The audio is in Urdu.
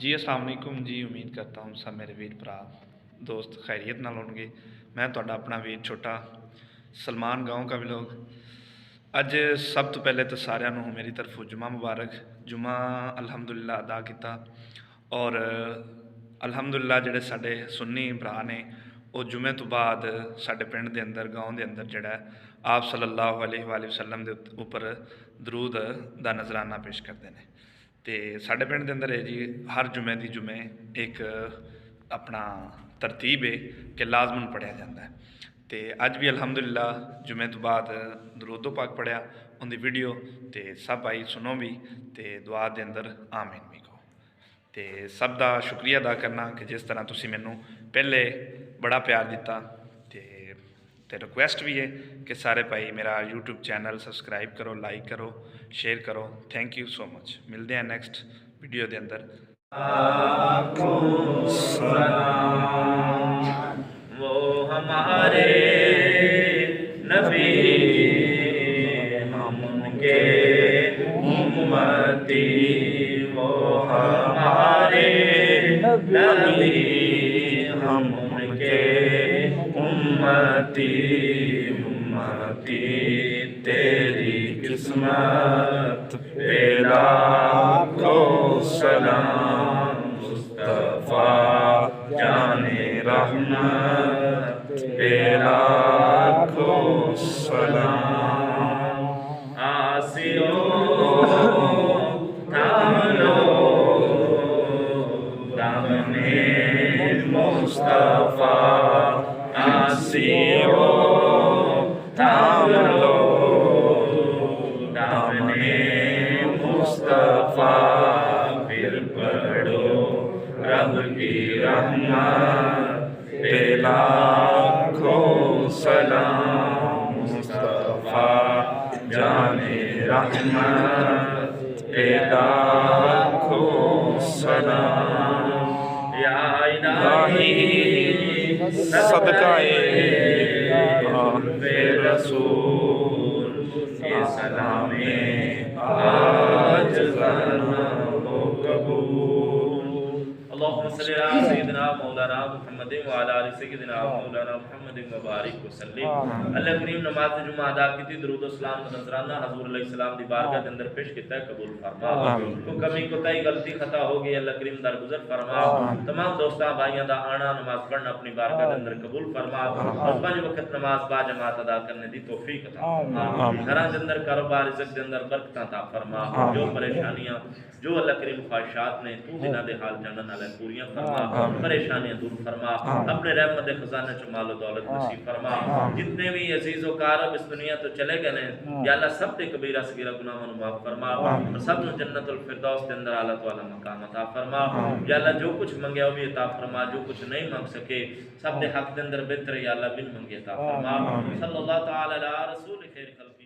جی السلام علیکم جی، امید کرتا ہوں سب میرے ویر بھرا دوست خیریت نال ہون گے۔ میں تہاڈا اپنا ویر چھوٹا سلمان گاؤں کا ولاگ۔ اج سب تو پہلے تو سارے میری طرف جمعہ مبارک۔ جمعہ الحمدللہ ادا کیتا اور الحمدللہ جڑے ساڈے سنی بھرا نے وہ جمعے تو بعد ساڈے پنڈ دے اندر گاؤں دے اندر جڑا ہے آپ صلی اللہ علیہ وآلہ وسلم دے اوپر درود دا نذرانہ پیش کرتے ہیں۔ تے ساڈے پنڈ دے اندر ہے جی ہر جمعے دی جمعے ایک اپنا ترتیب ہے کہ لازمن پڑھیا جاتا ہے۔ تے اج بھی الحمدللہ جمعے تو بعد درود و پاک پڑھیا ان دی ویڈیو تے سب آئی سنو بھی تے دعا دے اندر آمین بھی کہو۔ تے سب دا شکریہ ادا کرنا کہ جس طرح تسی مینوں پہلے بڑا پیار دیتا تے ریکویسٹ بھی ہے کہ سارے بھائی میرا یوٹیوب چینل سبسکرائب کرو، لائک کرو، شیئر کرو۔ تھینک یو سو مچ۔ ملتے ہیں نیکسٹ ویڈیو دے اندر۔ وہ ہمارے نبی ہم ان کے امتی، وہ ہمارے نبی ہم ان کے امتی، امتی تیری قسمت پہ لاکھوں سلام، مصطفیٰ جان رحمت پہ لاکھوں سلام۔ آسیو تھام لو دامن مصطفیٰ، آسیو تھام لو دامن مصطفیٰ، پھر پڑھو رب کی رحمت پہ لاکھوں سلام، مصطفیٰ جان رحمت پہ لاکھوں سلام۔ یا الہی صدقہ رسول کے سلام آج ذرا ہو قبول۔ اللہم صلی علی سیدنا مولانا محمد وعلی آل سیدنا مولانا محمد مبارک وسلم۔ اللہ کریم نماز جمعہ ادا کی تھی، درود و سلام نذرانہ حضور علیہ السلام دی بارگاہ کے اندر پیش کیتا ہے، قبول فرما۔ کو کمی کوتاہی غلطی خطا ہو گئی اللہ کریم درگزر فرما۔ تمام دوستاں بھائیاں دا آنا نماز پڑھنا اپنی بارگاہ کے اندر قبول فرما، اور 5 وقت نماز با جماعت ادا کرنے دی توفیق عطا فرما۔ گھراں دے اندر کاروبار رزق دے اندر برکتاں عطا فرما۔ جو پریشانیاں جو اللہ کریم خواہشات نے تو جنہاں دے حال جانن والے پوریاں فرما، پریشانیاں دور فرما، اپنے رحمت خزانہ چ مال و دولت نصیب فرما۔ جتنے بھی عزیز و کارب اس دنیا تو چلے گئے ہیں یا اللہ سب تے کبیرہ صغیرہ گناہاں معاف فرما، اور سب نو جنت الفردوس دے اندر اعلیٰ تعالی مقام عطا فرما۔ یا اللہ جو کچھ منگیا وہ بھی عطا فرما، جو کچھ نہیں مانگ سکے سب دے حق دے اندر بہتر یا اللہ بن منگے عطا فرما۔ صلی اللہ تعالی علی رسول خیر خلق